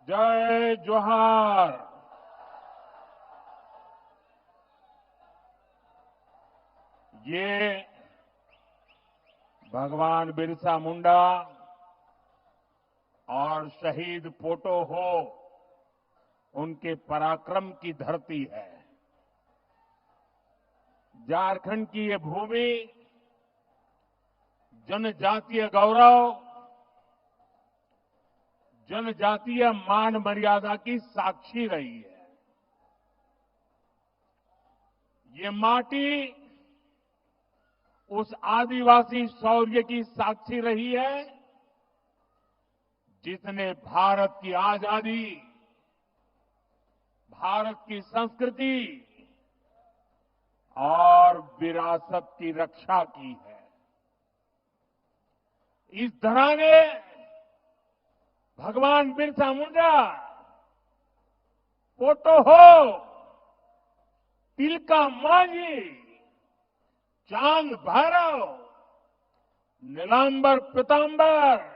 जय जोहार। ये भगवान बिरसा मुंडा और शहीद पोटो हो उनके पराक्रम की धरती है। झारखंड की ये भूमि जनजातीय गौरव, जनजातीय मान मर्यादा की साक्षी रही है। ये माटी उस आदिवासी शौर्य की साक्षी रही है जिसने भारत की आजादी, भारत की संस्कृति और विरासत की रक्षा की है। इस धरा ने भगवान बिरसा मुंडा, पोटो हो, तिलका मांझी, चांद भैरव, नीलांबर पीतांबर,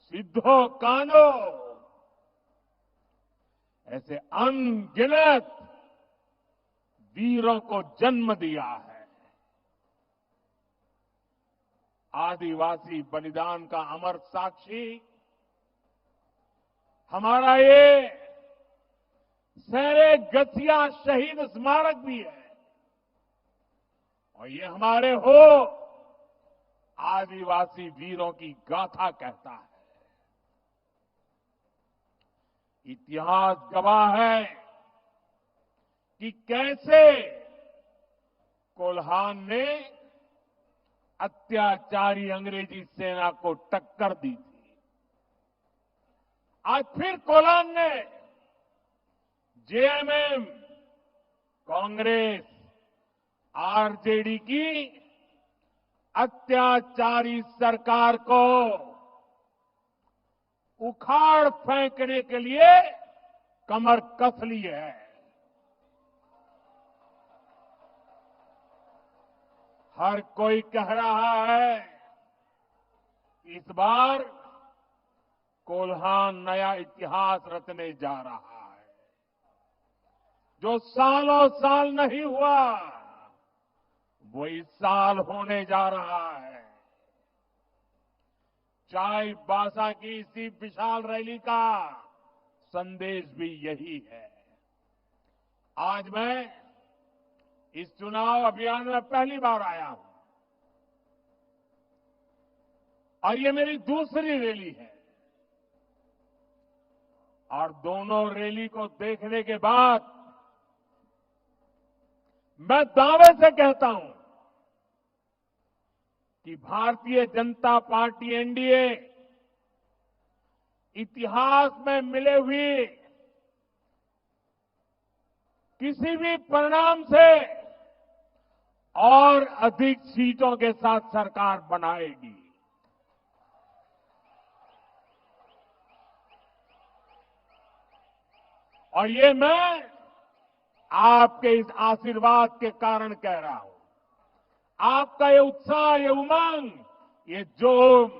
सिद्धो कान्हो ऐसे अनगिनत वीरों को जन्म दिया है। आदिवासी बलिदान का अमर साक्षी हमारा ये सैरे गसिया शहीद स्मारक भी है और ये हमारे हो आदिवासी वीरों की गाथा कहता है। इतिहास गवाह है कि कैसे कोल्हान ने अत्याचारी अंग्रेजी सेना को टक्कर दी थी। आज फिर कोल्हान ने जेएमएम, कांग्रेस, आरजेडी की अत्याचारी सरकार को उखाड़ फेंकने के लिए कमर कस ली है। हर कोई कह रहा है इस बार कोल्हान नया इतिहास रचने जा रहा है। जो सालों साल नहीं हुआ वो इस साल होने जा रहा है। चाईबासा की इसी विशाल रैली का संदेश भी यही है। आज मैं इस चुनाव अभियान में पहली बार आया हूं और ये मेरी दूसरी रैली है और दोनों रैली को देखने के बाद मैं दावे से कहता हूं कि भारतीय जनता पार्टी एनडीए इतिहास में मिले हुए किसी भी परिणाम से और अधिक सीटों के साथ सरकार बनाएगी। और ये मैं आपके इस आशीर्वाद के कारण कह रहा हूं। आपका ये उत्साह, ये उमंग, ये जोम,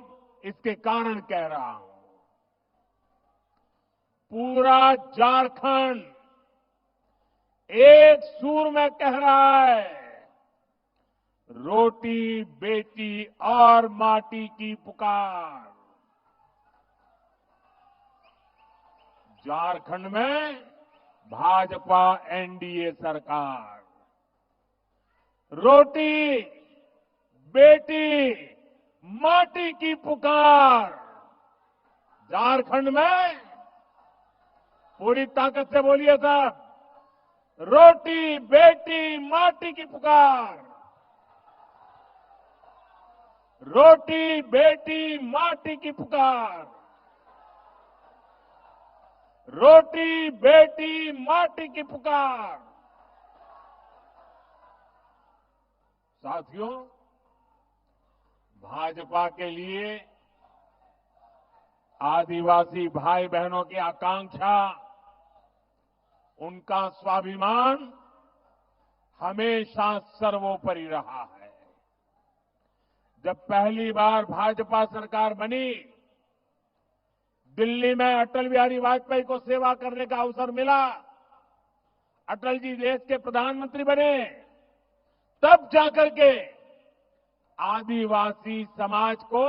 इसके कारण कह रहा हूं। पूरा झारखंड एक सुर में कह रहा है, रोटी बेटी और माटी की पुकार। झारखंड में भाजपा एनडीए सरकार, रोटी बेटी माटी की पुकार। झारखंड में पूरी ताकत से बोलिए साहब, रोटी बेटी माटी की पुकार, रोटी बेटी माटी की पुकार, रोटी बेटी माटी की पुकार। साथियों, भाजपा के लिए आदिवासी भाई बहनों की आकांक्षा, उनका स्वाभिमान हमेशा सर्वोपरि रहा है। जब पहली बार भाजपा सरकार बनी, दिल्ली में अटल बिहारी वाजपेयी को सेवा करने का अवसर मिला, अटल जी देश के प्रधानमंत्री बने, तब जाकर के आदिवासी समाज को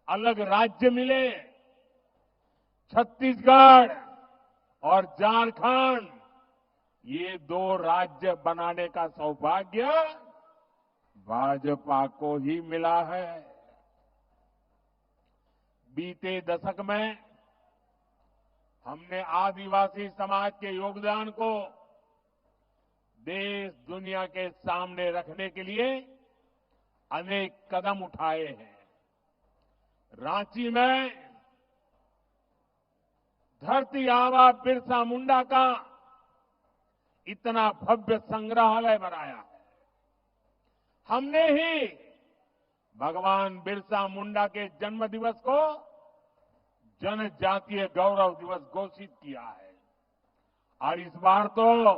अलग राज्य मिले। छत्तीसगढ़ और झारखंड, ये दो राज्य बनाने का सौभाग्य भाजपा को ही मिला है। बीते दशक में हमने आदिवासी समाज के योगदान को देश दुनिया के सामने रखने के लिए अनेक कदम उठाए हैं। रांची में धरती आबा बिरसा मुंडा का इतना भव्य संग्रहालय बनाया है। हमने ही भगवान बिरसा मुंडा के जन्म दिवस को जनजातीय गौरव दिवस घोषित किया है और इस बार तो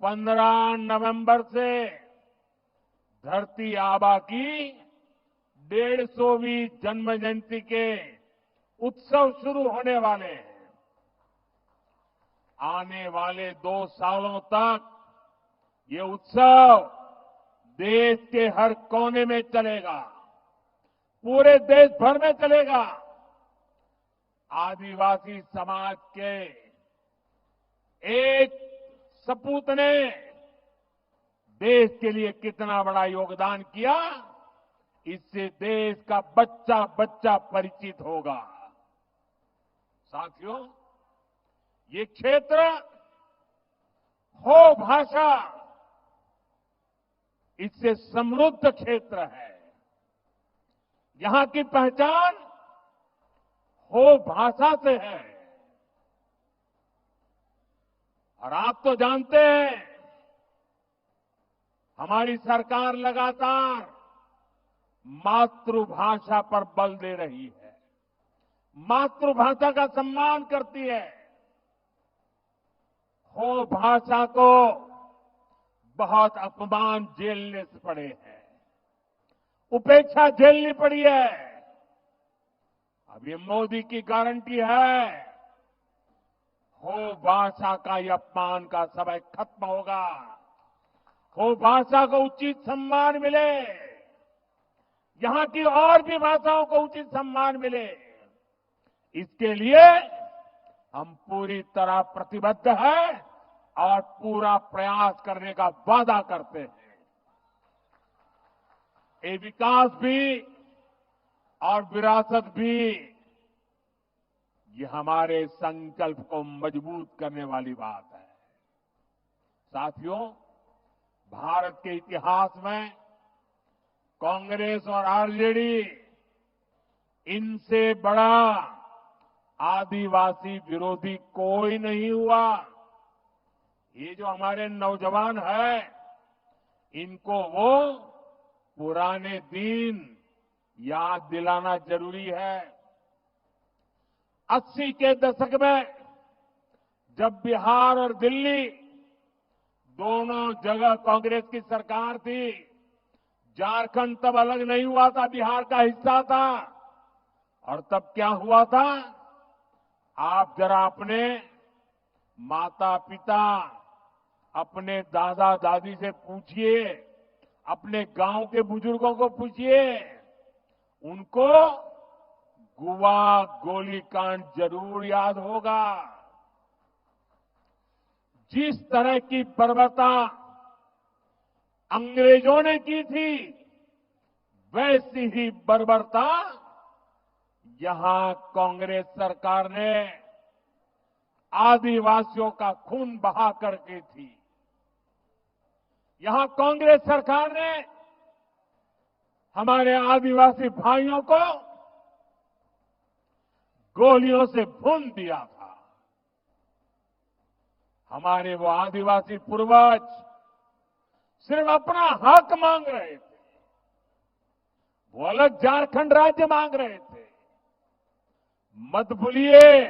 15 नवंबर से धरती आबा की 150वीं जन्म जयंती के उत्सव शुरू होने वाले हैं। आने वाले 2 सालों तक ये उत्सव देश के हर कोने में चलेगा, पूरे देश भर में चलेगा। आदिवासी समाज के एक सपूत ने देश के लिए कितना बड़ा योगदान किया, इससे देश का बच्चा बच्चा परिचित होगा। साथियों, ये क्षेत्र हो भाषा, इससे समृद्ध क्षेत्र है। यहां की पहचान हो भाषा से है। और आप तो जानते हैं, हमारी सरकार लगातार मातृभाषा पर बल दे रही है, मातृभाषा का सम्मान करती है। हो भाषा को बहुत अपमान झेलने से पड़े हैं, उपेक्षा झेलनी पड़ी है। अब ये मोदी की गारंटी है, हो भाषा का ये अपमान का समय खत्म होगा, हो भाषा को उचित सम्मान मिले, यहां की और भी भाषाओं को उचित सम्मान मिले। इसके लिए हम पूरी तरह प्रतिबद्ध हैं और पूरा प्रयास करने का वादा करते हैं। ये विकास भी और विरासत भी, ये हमारे संकल्प को मजबूत करने वाली बात है। साथियों, भारत के इतिहास में कांग्रेस और आरजेडी, इनसे बड़ा आदिवासी विरोधी कोई नहीं हुआ। ये जो हमारे नौजवान हैं, इनको वो पुराने दिन याद दिलाना जरूरी है। 80 के दशक में जब बिहार और दिल्ली दोनों जगह कांग्रेस की सरकार थी, झारखंड तब अलग नहीं हुआ था, बिहार का हिस्सा था। और तब क्या हुआ था, आप जरा अपने माता पिता, अपने दादा दादी से पूछिए, अपने गांव के बुजुर्गों को पूछिए, उनको गुवा गोलीकांड जरूर याद होगा। जिस तरह की बर्बरता अंग्रेजों ने की थी, वैसी ही बर्बरता यहां कांग्रेस सरकार ने आदिवासियों का खून बहा करके थी। यहां कांग्रेस सरकार ने हमारे आदिवासी भाइयों को गोलियों से भून दिया था। हमारे वो आदिवासी पूर्वज सिर्फ अपना हक मांग रहे थे, वो अलग झारखंड राज्य मांग रहे थे। मत भूलिए,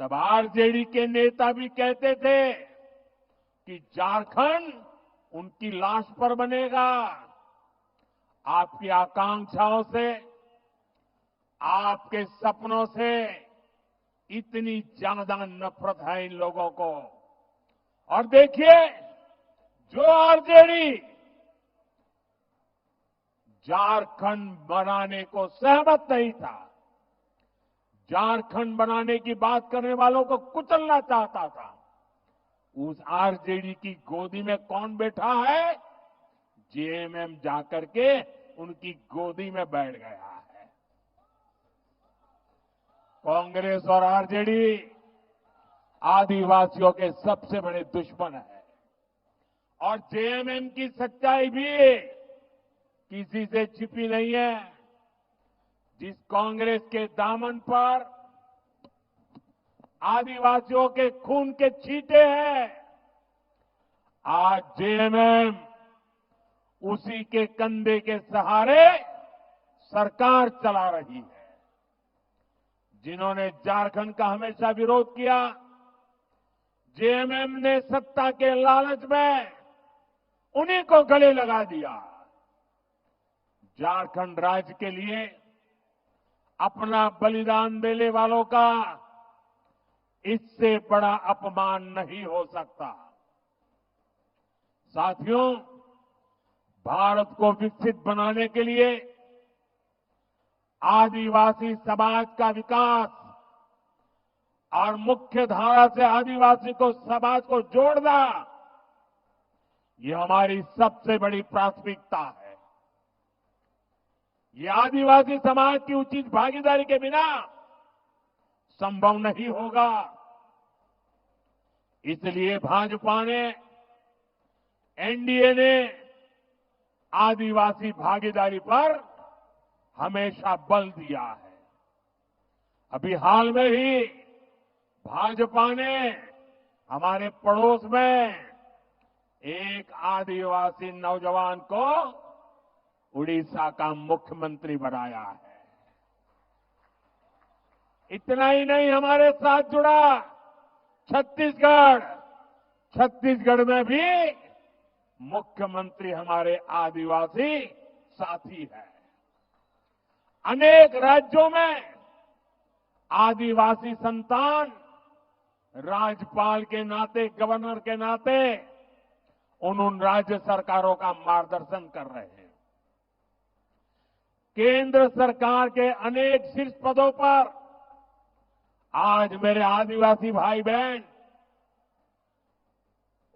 तब आरजेडी के नेता भी कहते थे कि झारखंड उनकी लाश पर बनेगा। आपकी आकांक्षाओं से आपके सपनों से इतनी ज्यादा नफरत है इन लोगों को। और देखिए, जो आरजेडी झारखंड बनाने को सहमत नहीं था, झारखंड बनाने की बात करने वालों को कुचलना चाहता था, उस आरजेडी की गोदी में कौन बैठा है? जेएमएम जाकर के उनकी गोदी में बैठ गया है। कांग्रेस और आरजेडी आदिवासियों के सबसे बड़े दुश्मन है। और जेएमएम की सच्चाई भी किसी से छिपी नहीं है। जिस कांग्रेस के दामन पर आदिवासियों के खून के छींटे हैं, आज जेएमएम उसी के कंधे के सहारे सरकार चला रही है। जिन्होंने झारखंड का हमेशा विरोध किया, जेएमएम ने सत्ता के लालच में उन्हीं को गले लगा दिया। झारखंड राज्य के लिए अपना बलिदान देने वालों का इससे बड़ा अपमान नहीं हो सकता। साथियों, भारत को विकसित बनाने के लिए आदिवासी समाज का विकास और मुख्य धारा से आदिवासी को समाज को जोड़ना, ये हमारी सबसे बड़ी प्राथमिकता है। ये आदिवासी समाज की उचित भागीदारी के बिना संभव नहीं होगा। इसलिए भाजपा ने, एनडीए ने आदिवासी भागीदारी पर हमेशा बल दिया है। अभी हाल में ही भाजपा ने हमारे पड़ोस में एक आदिवासी नौजवान को उड़ीसा का मुख्यमंत्री बनाया है। इतना ही नहीं, हमारे साथ जुड़ा छत्तीसगढ़, छत्तीसगढ़ में भी मुख्यमंत्री हमारे आदिवासी साथी है। अनेक राज्यों में आदिवासी संतान राज्यपाल के नाते, गवर्नर के नाते उन राज्य सरकारों का मार्गदर्शन कर रहे हैं। केंद्र सरकार के अनेक शीर्ष पदों पर आज मेरे आदिवासी भाई बहन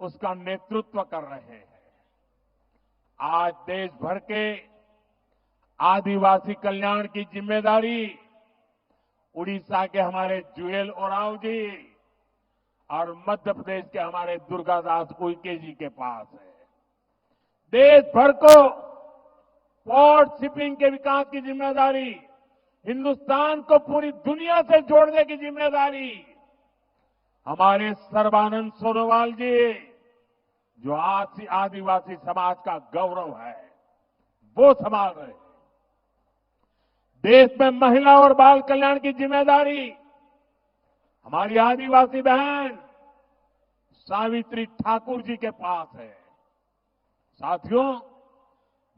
उसका नेतृत्व कर रहे हैं। आज देश भर के आदिवासी कल्याण की जिम्मेदारी उड़ीसा के हमारे जुएल ओरांव जी और मध्य प्रदेश के हमारे दुर्गादास उइके जी के पास है। देश भर को पोर्ट शिपिंग के विकास की जिम्मेदारी, हिंदुस्तान को पूरी दुनिया से जोड़ने की जिम्मेदारी हमारे सर्बानंद सोनोवाल जी, जो आज आदिवासी समाज का गौरव है, वो संभाल रहे हैं। देश में महिला और बाल कल्याण की जिम्मेदारी हमारी आदिवासी बहन सावित्री ठाकुर जी के पास है। साथियों,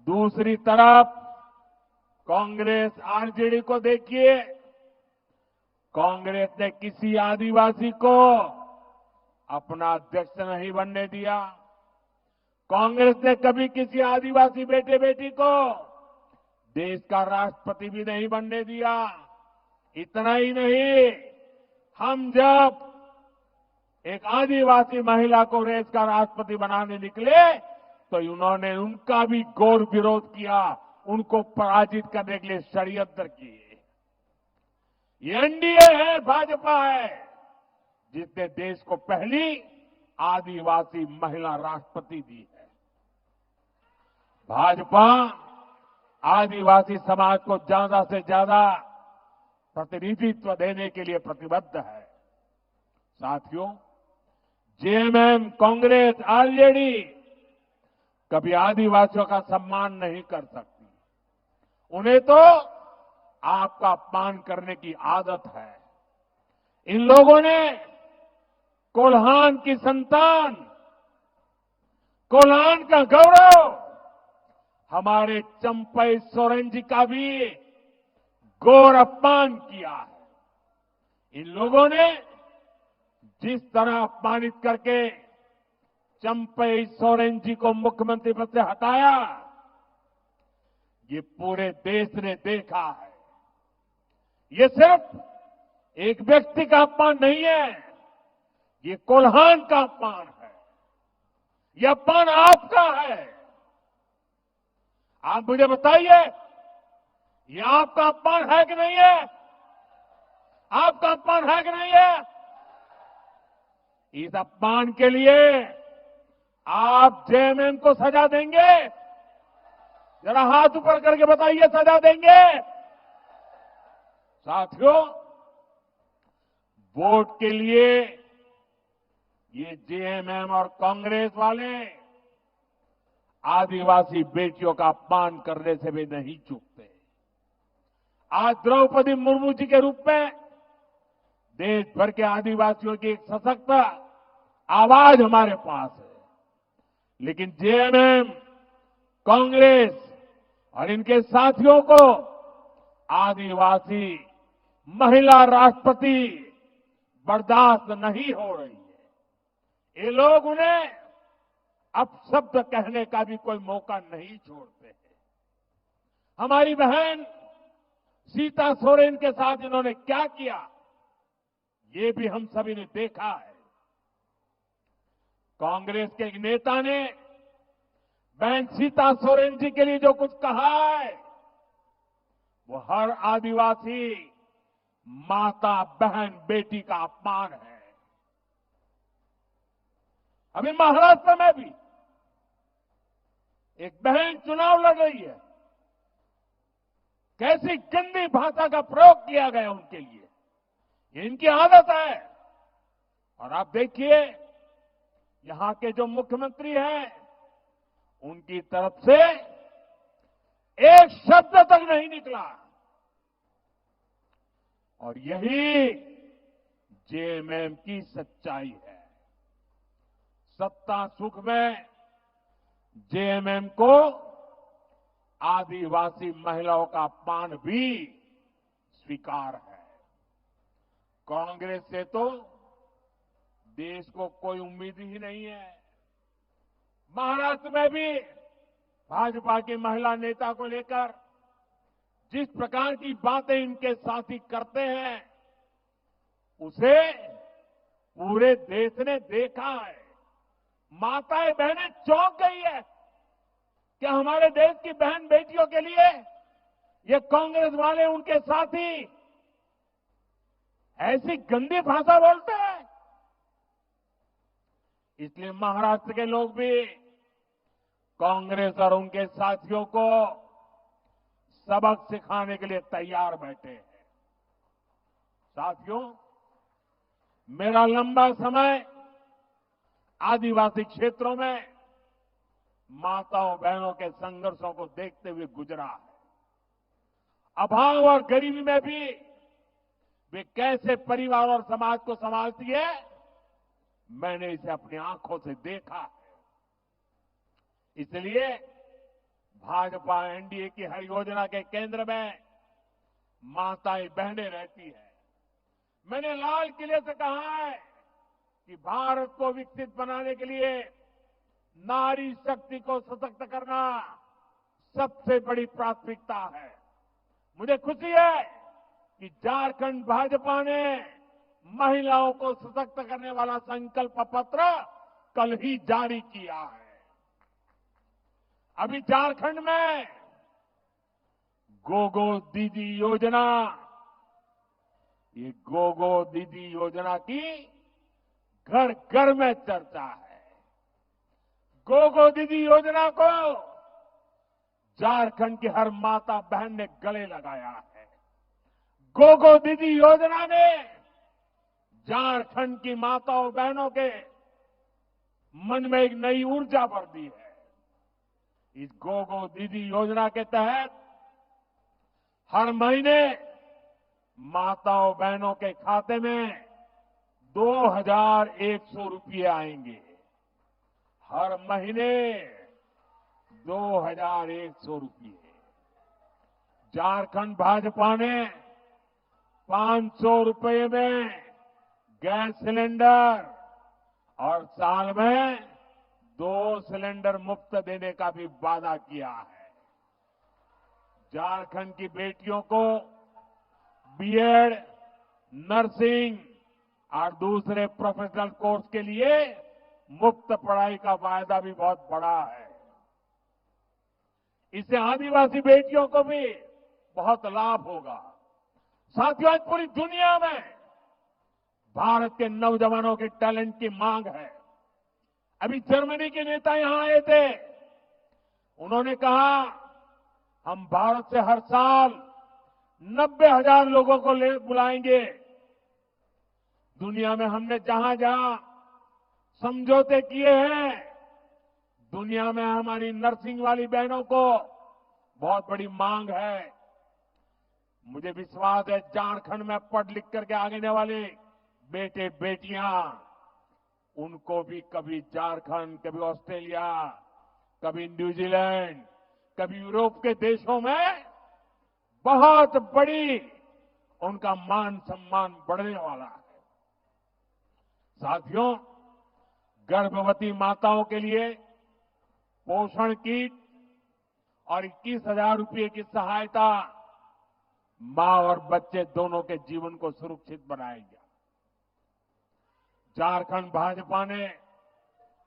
दूसरी तरफ कांग्रेस आरजेडी को देखिए। कांग्रेस ने किसी आदिवासी को अपना अध्यक्ष नहीं बनने दिया। कांग्रेस ने कभी किसी आदिवासी बेटे बेटी को देश का राष्ट्रपति भी नहीं बनने दिया। इतना ही नहीं, हम जब एक आदिवासी महिला को देश का राष्ट्रपति बनाने निकले तो उन्होंने उनका भी घोर विरोध किया, उनको पराजित करने के लिए षड्यंत्र किए। ये एनडीए है, भाजपा है, जिसने देश को पहली आदिवासी महिला राष्ट्रपति दी है। भाजपा आदिवासी समाज को ज्यादा से ज्यादा प्रतिनिधित्व देने के लिए प्रतिबद्ध है। साथियों, जेएमएम, कांग्रेस, आरजेडी कभी आदिवासियों का सम्मान नहीं कर सकती। उन्हें तो आपका अपमान करने की आदत है। इन लोगों ने कोल्हान की संतान, कोल्हान का गौरव हमारे चंपई सोरेन जी का भी घोर अपमान किया है। इन लोगों ने जिस तरह अपमानित करके चंपई सोरेन जी को मुख्यमंत्री पद से हटाया, ये पूरे देश ने देखा है। ये सिर्फ एक व्यक्ति का अपमान नहीं है, ये कोल्हान का अपमान है। ये अपमान आपका है। आप मुझे बताइए, ये आपका अपमान है कि नहीं है? आपका अपमान है कि नहीं है? इस अपमान के लिए आप जेएमएम को सजा देंगे? जरा हाथ ऊपर करके बताइए, सजा देंगे? साथियों, वोट के लिए ये जेएमएम और कांग्रेस वाले आदिवासी बेटियों का अपमान करने से भी नहीं चूकते। आज द्रौपदी मुर्मू जी के रूप में देश भर के आदिवासियों की एक सशक्त आवाज हमारे पास है, लेकिन जेएमएम, कांग्रेस और इनके साथियों को आदिवासी महिला राष्ट्रपति बर्दाश्त नहीं हो रही है। ये लोग उन्हें अपशब्द कहने का भी कोई मौका नहीं छोड़ते हैं। हमारी बहन सीता सोरेन के साथ इन्होंने क्या किया, ये भी हम सभी ने देखा है। कांग्रेस के एक नेता ने बहन सीता सोरेन जी के लिए जो कुछ कहा है, वो हर आदिवासी माता, बहन, बेटी का अपमान है। अभी महाराष्ट्र में भी एक बहन चुनाव लड़ रही है, कैसी गंदी भाषा का प्रयोग किया गया उनके लिए, ये इनकी आदत है। और आप देखिए, यहां के जो मुख्यमंत्री हैं, उनकी तरफ से एक शब्द तक नहीं निकला। और यही जेएमएम की सच्चाई है। सत्ता सुख में जेएमएम को आदिवासी महिलाओं का अपमान भी स्वीकार है। कांग्रेस से तो देश को कोई उम्मीद ही नहीं है। महाराष्ट्र में भी भाजपा की महिला नेता को लेकर जिस प्रकार की बातें इनके साथी करते हैं, उसे पूरे देश ने देखा है। माताएं बहनें चौंक गई है कि हमारे देश की बहन बेटियों के लिए ये कांग्रेस वाले, उनके साथी ऐसी गंदी भाषा बोलते हैं। इसलिए महाराष्ट्र के लोग भी कांग्रेस और उनके साथियों को सबक सिखाने के लिए तैयार बैठे हैं। साथियों, मेरा लंबा समय आदिवासी क्षेत्रों में माताओं बहनों के संघर्षों को देखते हुए गुजरा है। अभाव और गरीबी में भी वे कैसे परिवार और समाज को संभालती है, मैंने इसे अपनी आंखों से देखा है। इसलिए भाजपा एनडीए की हर योजना के केंद्र में माताएं बहनें रहती है। मैंने लाल किले से कहा है कि भारत को विकसित बनाने के लिए नारी शक्ति को सशक्त करना सबसे बड़ी प्राथमिकता है। मुझे खुशी है कि झारखंड भाजपा ने महिलाओं को सशक्त करने वाला संकल्प पत्र कल ही जारी किया है। अभी झारखंड में गोगो दीदी योजना, ये गोगो दीदी योजना की घर घर में चर्चा है। गोगो दीदी योजना को झारखंड की हर माता बहन ने गले लगाया है। गोगो दीदी योजना ने झारखंड की माताओं बहनों के मन में एक नई ऊर्जा भर दी है। इस गोगो दीदी योजना के तहत हर महीने माताओं बहनों के खाते में 2100 रुपये आएंगे। हर महीने 2100 रुपये। झारखंड भाजपा ने 500 रुपए में गैस सिलेंडर और साल में 2 सिलेंडर मुफ्त देने का भी वादा किया है। झारखंड की बेटियों को बीएड, नर्सिंग और दूसरे प्रोफेशनल कोर्स के लिए मुफ्त पढ़ाई का वायदा भी बहुत बड़ा है। इससे आदिवासी बेटियों को भी बहुत लाभ होगा। साथियों, आज पूरी दुनिया में भारत के नौजवानों के टैलेंट की मांग है। अभी जर्मनी के नेता यहां आए थे। उन्होंने कहा हम भारत से हर साल 90,000 लोगों को बुलाएंगे। दुनिया में हमने जहां जहां समझौते किए हैं, दुनिया में हमारी नर्सिंग वाली बहनों को बहुत बड़ी मांग है। मुझे विश्वास है झारखंड में पढ़ लिख करके आने वाले बेटे बेटियां, उनको भी कभी झारखंड, कभी ऑस्ट्रेलिया, कभी न्यूजीलैंड, कभी यूरोप के देशों में बहुत बड़ी उनका मान सम्मान बढ़ने वाला है। साथियों, गर्भवती माताओं के लिए पोषण किट और 21,000 रुपये की सहायता मां और बच्चे दोनों के जीवन को सुरक्षित बनाएगा। झारखंड भाजपा ने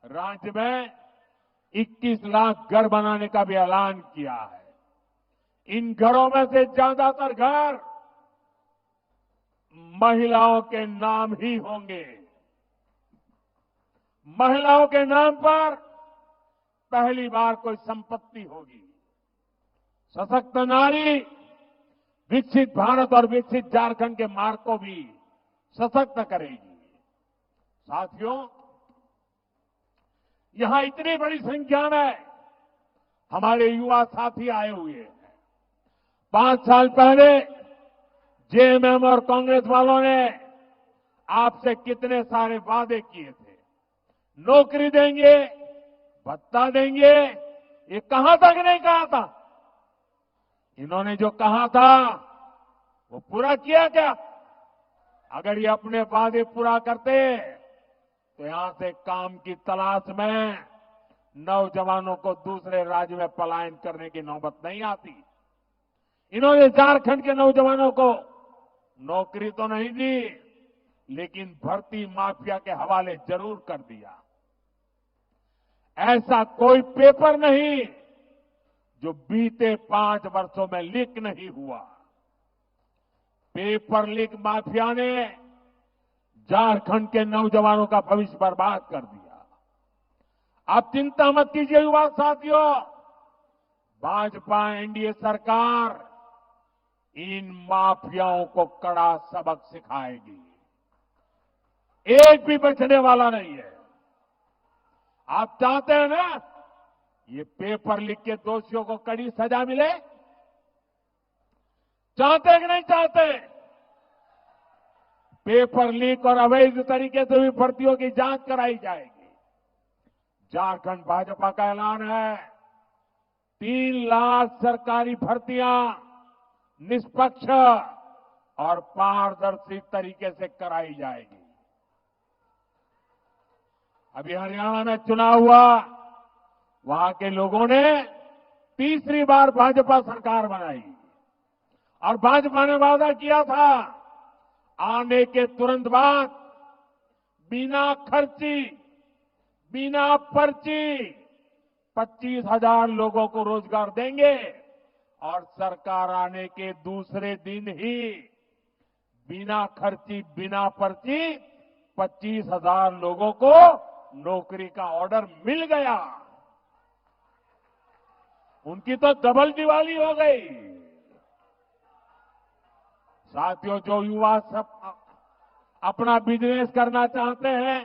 राज्य में 21 लाख घर बनाने का भी ऐलान किया है। इन घरों में से ज्यादातर घर महिलाओं के नाम ही होंगे। महिलाओं के नाम पर पहली बार कोई संपत्ति होगी। सशक्त नारी विकसित भारत और विकसित झारखंड के मार्ग को भी सशक्त करेगी। साथियों, यहां इतनी बड़ी संख्या में हमारे युवा साथी आए हुए हैं। 5 साल पहले जेएमएम और कांग्रेस वालों ने आपसे कितने सारे वादे किए थे। नौकरी देंगे, भत्ता देंगे, ये कहां तक नहीं कहा था। इन्होंने जो कहा था वो पूरा किया क्या? अगर ये अपने वादे पूरा करते तो यहां से काम की तलाश में नौजवानों को दूसरे राज्य में पलायन करने की नौबत नहीं आती। इन्होंने झारखंड के नौजवानों को नौकरी तो नहीं दी, लेकिन भर्ती माफिया के हवाले जरूर कर दिया। ऐसा कोई पेपर नहीं जो बीते 5 वर्षों में लीक नहीं हुआ। पेपर लीक माफिया ने झारखंड के नौजवानों का भविष्य बर्बाद कर दिया। आप चिंता मत कीजिए युवा साथियों, भाजपा एनडीए सरकार इन माफियाओं को कड़ा सबक सिखाएगी। एक भी बचने वाला नहीं है। आप चाहते हैं ना ये पेपर लीक के दोषियों को कड़ी सजा मिले? चाहते हैं कि नहीं चाहते? पेपर लीक और अवैध तरीके से भी भर्तियों की जांच कराई जाएगी। झारखंड भाजपा का ऐलान है 3 लाख सरकारी भर्तियां निष्पक्ष और पारदर्शी तरीके से कराई जाएगी। अभी हरियाणा में चुनाव हुआ, वहां के लोगों ने तीसरी बार भाजपा सरकार बनाई और भाजपा ने वादा किया था आने के तुरंत बाद बिना खर्ची, बिना पर्ची 25,000 लोगों को रोजगार देंगे और सरकार आने के दूसरे दिन ही बिना खर्ची, बिना पर्ची 25,000 लोगों को नौकरी का ऑर्डर मिल गया। उनकी तो डबल दिवाली हो गई। साथियों, जो युवा सब अपना बिजनेस करना चाहते हैं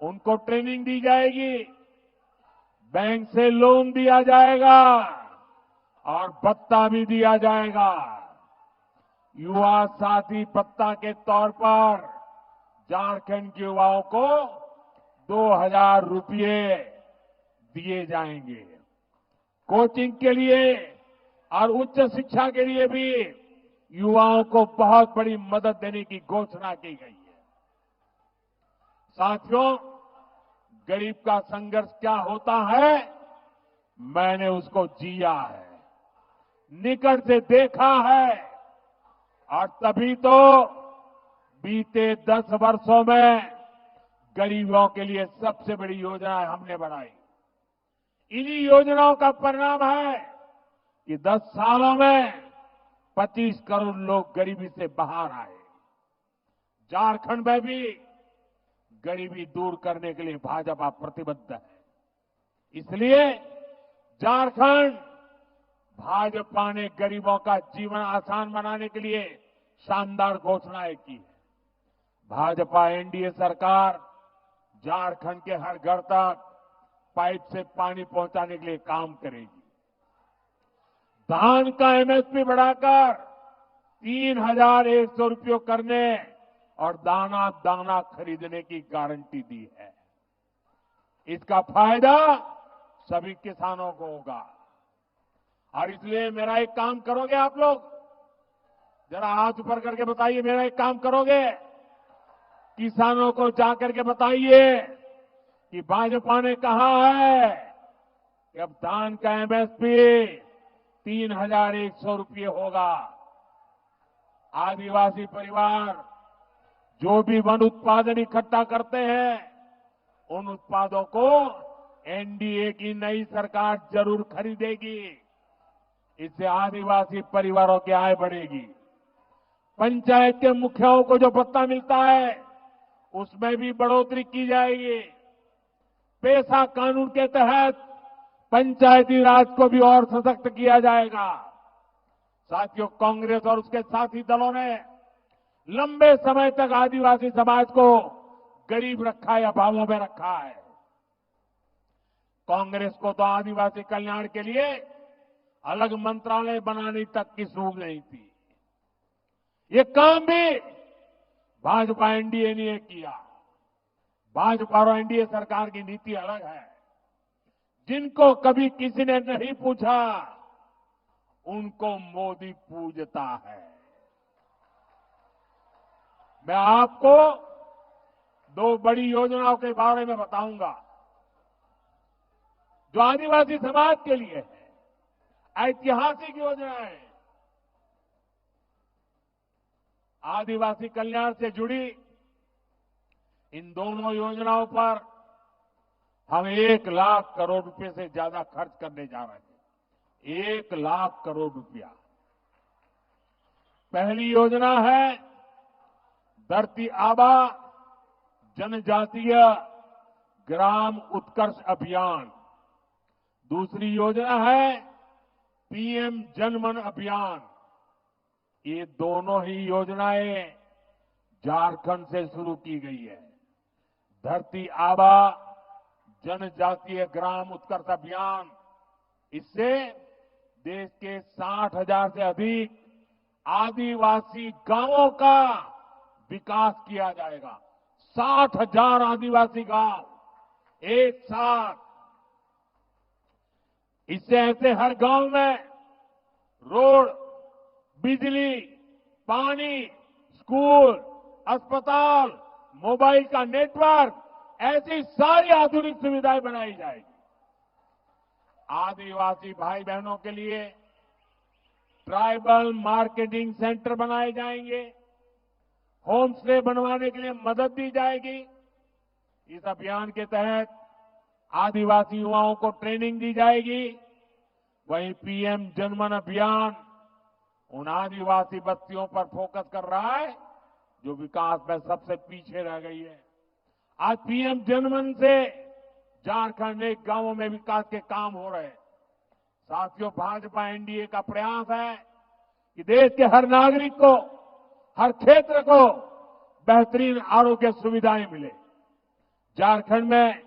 उनको ट्रेनिंग दी जाएगी, बैंक से लोन दिया जाएगा और भत्ता भी दिया जाएगा। युवा साथी भत्ता के तौर पर झारखंड के युवाओं को 2,000 रुपये दिए जाएंगे। कोचिंग के लिए और उच्च शिक्षा के लिए भी युवाओं को बहुत बड़ी मदद देने की घोषणा की गई है। साथियों, गरीब का संघर्ष क्या होता है, मैंने उसको जिया है, निकट से देखा है, और तभी तो बीते 10 वर्षों में गरीबों के लिए सबसे बड़ी योजनाएं हमने बनाई। इन्हीं योजनाओं का परिणाम है कि 10 सालों में 25 करोड़ लोग गरीबी से बाहर आए। झारखंड में भी गरीबी दूर करने के लिए भाजपा प्रतिबद्ध है। इसलिए झारखंड भाजपा ने गरीबों का जीवन आसान बनाने के लिए शानदार घोषणाएं की है। भाजपा एनडीए सरकार झारखंड के हर घर तक पाइप से पानी पहुंचाने के लिए काम करेगी। धान का एमएसपी बढ़ाकर 3,100 रुपये करने और दाना दाना खरीदने की गारंटी दी है। इसका फायदा सभी किसानों को होगा। और इसलिए मेरा एक काम करोगे आप लोग, जरा हाथ ऊपर करके बताइए, मेरा एक काम करोगे? किसानों को जाकर के बताइए कि भाजपा ने कहा है कि अब धान का एमएसपी 3,100 रुपये होगा। आदिवासी परिवार जो भी वन उत्पादन इकट्ठा करते हैं, उन उत्पादों को एनडीए की नई सरकार जरूर खरीदेगी। इससे आदिवासी परिवारों की आय बढ़ेगी। पंचायत के मुखियाओं को जो भत्ता मिलता है, उसमें भी बढ़ोतरी की जाएगी। पेशा कानून के तहत पंचायती राज को भी और सशक्त किया जाएगा। साथियों, कांग्रेस और उसके साथी दलों ने लंबे समय तक आदिवासी समाज को गरीब रखा है, अभावों में रखा है। कांग्रेस को तो आदिवासी कल्याण के लिए अलग मंत्रालय बनाने तक की सूझ नहीं थी। ये काम भी भाजपा एनडीए ने किया। भाजपा और एनडीए सरकार की नीति अलग है। जिनको कभी किसी ने नहीं पूछा, उनको मोदी पूजता है। मैं आपको 2 बड़ी योजनाओं के बारे में बताऊंगा जो आदिवासी समाज के लिए है। ऐतिहासिक योजनाएं आदिवासी कल्याण से जुड़ी इन दोनों योजनाओं पर हम 1 लाख करोड़ रुपए से ज्यादा खर्च करने जा रहे हैं। 1 लाख करोड़ रुपया। पहली योजना है धरती आबा जनजातीय ग्राम उत्कर्ष अभियान। दूसरी योजना है पीएम जनमन अभियान। ये दोनों ही योजनाएं झारखंड से शुरू की गई है। धरती आबा जनजातीय ग्राम उत्कर्ष अभियान, इससे देश के 60,000 से अधिक आदिवासी गांवों का विकास किया जाएगा। 60,000 आदिवासी गांव एक साथ। इससे ऐसे हर गांव में रोड, बिजली, पानी, स्कूल, अस्पताल, मोबाइल का नेटवर्क, ऐसी सारी आधुनिक सुविधाएं बनाई जाएगी। आदिवासी भाई बहनों के लिए ट्राइबल मार्केटिंग सेंटर बनाए जाएंगे। होम स्टे बनवाने के लिए मदद दी जाएगी। इस अभियान के तहत आदिवासी युवाओं को ट्रेनिंग दी जाएगी। वहीं पीएम जनमन अभियान उन आदिवासी बस्तियों पर फोकस कर रहा है जो विकास में सबसे पीछे रह गई है। आज पीएम जनमन से झारखंड के गांवों में विकास के काम हो रहे हैं। साथियों, भाजपा एनडीए का प्रयास है कि देश के हर नागरिक को, हर क्षेत्र को बेहतरीन आरोग्य सुविधाएं मिले। झारखंड में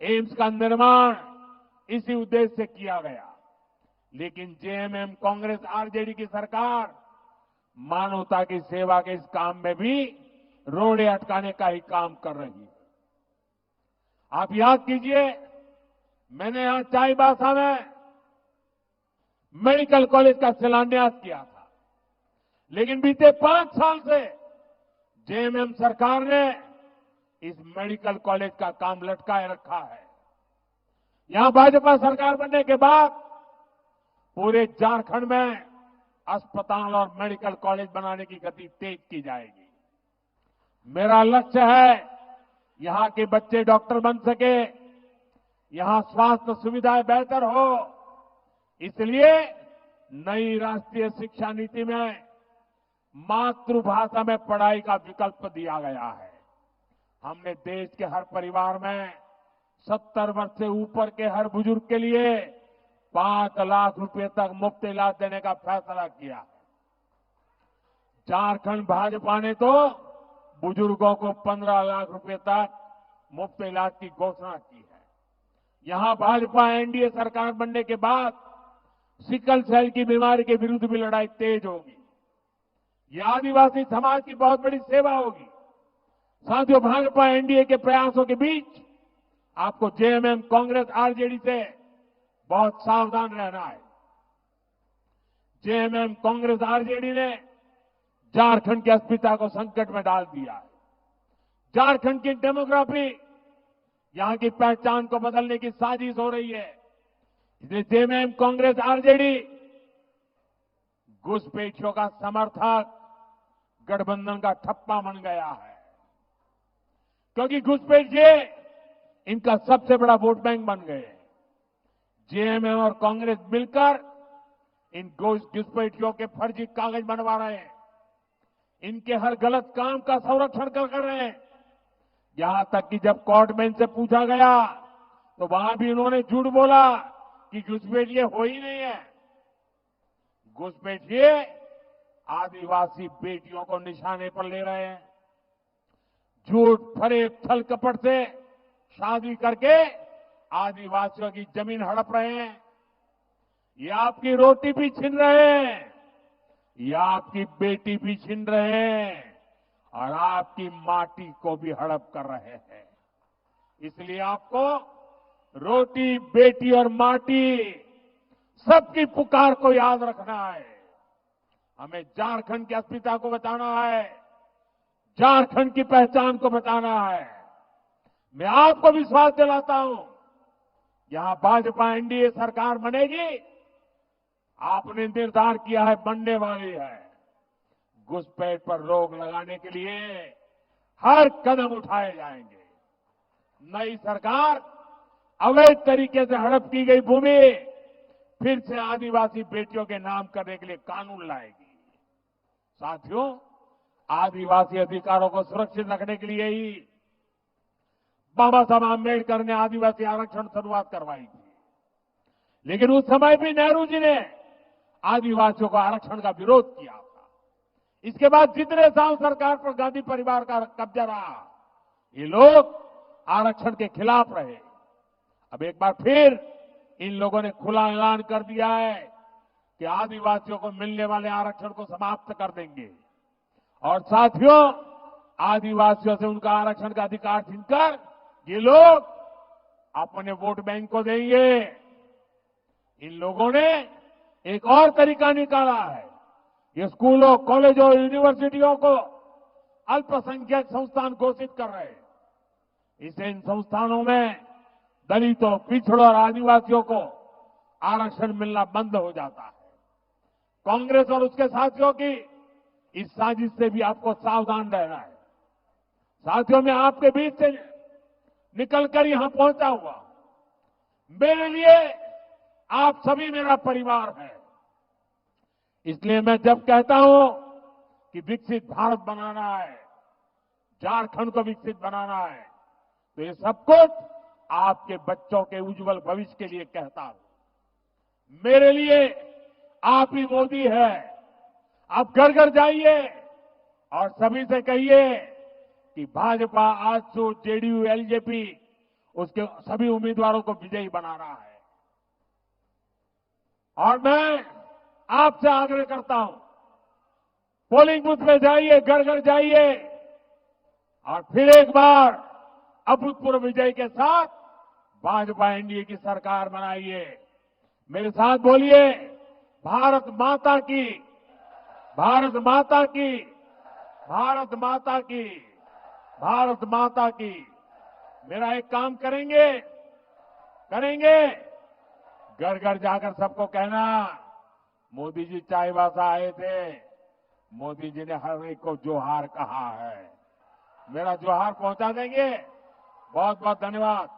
एम्स का निर्माण इसी उद्देश्य से किया गया। लेकिन जेएमएम कांग्रेस आरजेडी की सरकार मानवता की सेवा के इस काम में भी रोड़े अटकाने का ही काम कर रही है। आप याद कीजिए, मैंने यहां चाईबासा में मेडिकल कॉलेज का शिलान्यास किया था। लेकिन बीते 5 साल से जेएमएम सरकार ने इस मेडिकल कॉलेज का काम लटकाए रखा है। यहां भाजपा सरकार बनने के बाद पूरे झारखंड में अस्पताल और मेडिकल कॉलेज बनाने की गति तेज की जाएगी। मेरा लक्ष्य है यहां के बच्चे डॉक्टर बन सके, यहां स्वास्थ्य सुविधाएं बेहतर हो। इसलिए नई राष्ट्रीय शिक्षा नीति में मातृभाषा में पढ़ाई का विकल्प दिया गया है। हमने देश के हर परिवार में 70 वर्ष से ऊपर के हर बुजुर्ग के लिए 5 लाख रुपए तक मुफ्त इलाज देने का फैसला किया है। झारखंड भाजपा ने तो बुजुर्गों को 15 लाख रुपए तक मुफ्त इलाज की घोषणा की है। यहां भाजपा एनडीए सरकार बनने के बाद सिकल सेल की बीमारी के विरुद्ध भी लड़ाई तेज होगी। यह आदिवासी समाज की बहुत बड़ी सेवा होगी। साथियों, भाजपा एनडीए के प्रयासों के बीच आपको जेएमएम, कांग्रेस, आरजेडी से बहुत सावधान रहना है। जेएमएम, कांग्रेस, आरजेडी ने झारखंड की अस्मिता को संकट में डाल दिया है। झारखंड की डेमोग्राफी, यहां की पहचान को बदलने की साजिश हो रही है। इसलिए जेएमएम, कांग्रेस, आरजेडी घुसपैठियों का समर्थक गठबंधन का ठप्पा बन गया है, क्योंकि घुसपैठिए इनका सबसे बड़ा वोट बैंक बन गए। जेएमएम और कांग्रेस मिलकर इन घुसपैठियों के फर्जी कागज बनवा रहे हैं, इनके हर गलत काम का संरक्षण कर रहे हैं। यहां तक कि जब कोर्ट में इनसे पूछा गया तो वहां भी इन्होंने झूठ बोला कि घुसपैठिए हो ही नहीं है। घुसपैठिए आदिवासी बेटियों को निशाने पर ले रहे हैं। झूठ, फरेब, छल कपट से शादी करके आदिवासियों की जमीन हड़प रहे हैं। ये आपकी रोटी भी छीन रहे हैं, ये आपकी बेटी भी छीन रहे हैं और आपकी माटी को भी हड़प कर रहे हैं। इसलिए आपको रोटी, बेटी और माटी सबकी पुकार को याद रखना है। हमें झारखंड की अस्मिता को बचाना है, झारखंड की पहचान को बचाना है। मैं आपको विश्वास दिलाता हूं, यहां भाजपा एनडीए सरकार बनेगी, आपने निर्धार किया है, बनने वाली है। घुसपैठ पर रोक लगाने के लिए हर कदम उठाए जाएंगे। नई सरकार अवैध तरीके से हड़प की गई भूमि फिर से आदिवासी बेटियों के नाम करने के लिए कानून लाएगी। साथियों, आदिवासी अधिकारों को सुरक्षित रखने के लिए ही बाबा साहब आंबेडकर ने आदिवासी आरक्षण शुरुआत करवाई थी। लेकिन उस समय भी नेहरू जी ने आदिवासियों को आरक्षण का विरोध किया था। इसके बाद जितने साल सरकार पर गांधी परिवार का कब्जा रहा, ये लोग आरक्षण के खिलाफ रहे। अब एक बार फिर इन लोगों ने खुला ऐलान कर दिया है कि आदिवासियों को मिलने वाले आरक्षण को समाप्त कर देंगे और साथियों, आदिवासियों से उनका आरक्षण का अधिकार छीनकर ये लोग अपने वोट बैंक को देंगे। इन लोगों ने एक और तरीका निकाला है। ये स्कूलों, कॉलेजों, यूनिवर्सिटियों को अल्पसंख्यक संस्थान घोषित कर रहे हैं। इससे इन संस्थानों में दलितों, पिछड़ों और आदिवासियों को आरक्षण मिलना बंद हो जाता है। कांग्रेस और उसके साथियों की इस साजिश से भी आपको सावधान रहना है। साथियों, मैं आपके बीच से निकलकर यहां पहुंचा हुआ, मेरे लिए आप सभी मेरा परिवार है। इसलिए मैं जब कहता हूं कि विकसित भारत बनाना है, झारखंड को विकसित बनाना है, तो ये सब कुछ आपके बच्चों के उज्जवल भविष्य के लिए कहता हूं। मेरे लिए आप ही मोदी है। आप घर घर जाइए और सभी से कहिए कि भाजपा, आजसू, जेडीयू, एलजेपी उसके सभी उम्मीदवारों को विजयी बना रहा है। और मैं आपसे आग्रह करता हूं, पोलिंग बूथ में जाइए, घर घर जाइए और फिर एक बार अभूतपूर्व विजय के साथ भाजपा एनडीए की सरकार बनाइए। मेरे साथ बोलिए, भारत माता की, भारत माता की, भारत माता की, भारत माता की। मेरा एक काम करेंगे, करेंगे, घर घर जाकर सबको कहना, मोदी जी चाईबासा आए थे, मोदी जी ने हर एक को जोहार कहा है। मेरा जोहार पहुंचा देंगे। बहुत बहुत धन्यवाद।